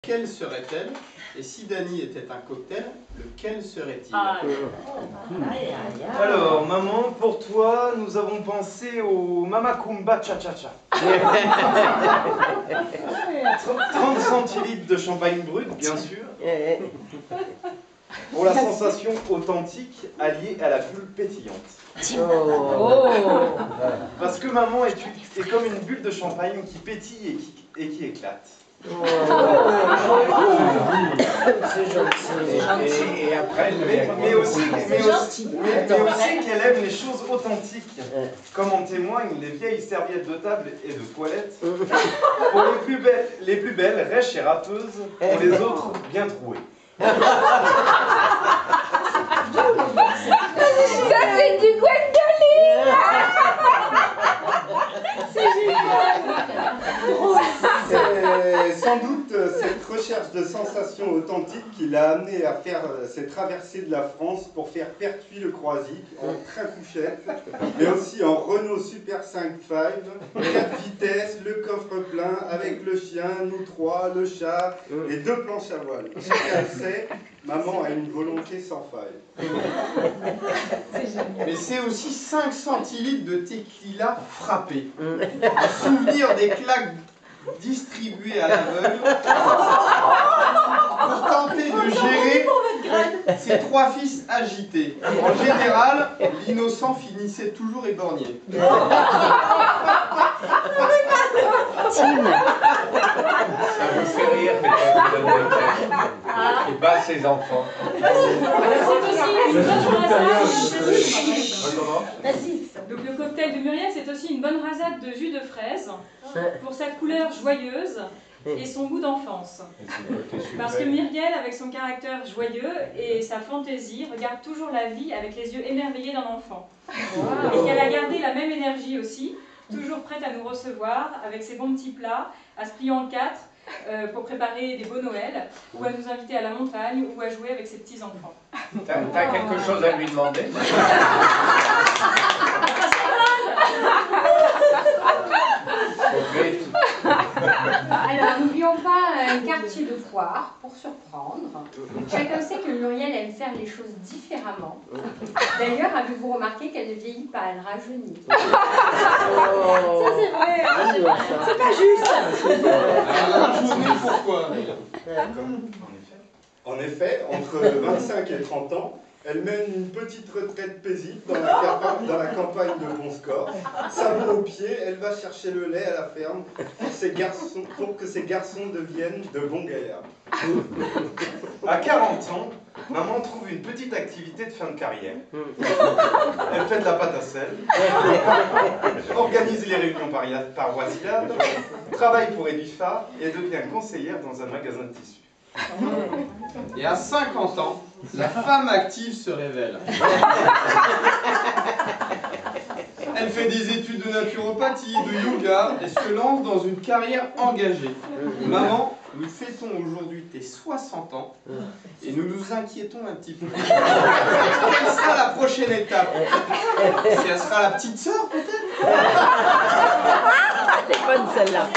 Quelle serait-elle? Et si Dany était un cocktail, lequel serait-il? Alors, maman, pour toi, nous avons pensé au Mama Kumba Cha-Cha-Cha. 30 centilitres de champagne brut, bien sûr. Pour la sensation authentique alliée à la bulle pétillante. Oh. Parce que maman est comme une bulle de champagne qui pétille et qui éclate. C'est gentil. Et après, mais aussi qu'elle aime les choses authentiques, comme en témoignent les vieilles serviettes de table et de toilette, pour les plus belles, rêches et râpeuses, pour les autres, bien trouées. Ça c'est du Gwendoline. C'est génial. C'est sans doute cette recherche de sensations authentiques qui l'a amené à faire ces traversées de la France pour faire Pertuis-le-Croisic en train couchette, mais aussi en Renault Super 5 4 vitesses, le coffre plein, avec le chien, nous trois, le chat et 2 planches à voile. Chacun le sait, maman a une volonté sans faille. Mais c'est aussi 5 centilitres de tequila frappé. Le souvenir des claques distribuées à l'aveugle pour tenter de gérer ses 3 fils agités. En général, l'innocent finissait toujours éborgné. ça vous fait rire peut-être, qui bat ses enfants. Donc le cocktail de Muriel, c'est aussi une bonne rasade de jus de fraise pour sa couleur joyeuse et son goût d'enfance. Parce que Muriel, avec son caractère joyeux et sa fantaisie, regarde toujours la vie avec les yeux émerveillés d'un enfant. Et qu'elle a gardé la même énergie aussi, toujours prête à nous recevoir avec ses bons petits plats, à se plier en 4 pour préparer des beaux Noëls, ou à nous inviter à la montagne, ou à jouer avec ses petits-enfants. T'as quelque chose à lui demander? Alors, n'oublions pas un quartier de foire pour surprendre. Chacun sait que Muriel aime faire les choses différemment. D'ailleurs, avez-vous remarqué qu'elle ne vieillit pas, elle rajeunit. Ça, c'est vrai. C'est pas juste. Rajeunir pourquoi? En effet, entre 25 et 30 ans, elle mène une petite retraite paisible dans la campagne de Bon-Score. Sabot aux pieds, elle va chercher le lait à la ferme pour que ses garçons deviennent de bons gaillards. À 40 ans, maman trouve une petite activité de fin de carrière. Elle fait de la pâte à sel, organise les réunions paroissiales, travaille pour Edifa et devient conseillère dans un magasin de tissus. Et à 50 ans, la femme active se révèle. Elle fait des études de naturopathie, de yoga et se lance dans une carrière engagée. Maman, nous fêtons aujourd'hui tes 60 ans et nous nous inquiétons un petit peu. Quelle sera la prochaine étape? Si elle sera la petite sœur peut-être? C'est bonne celle-là.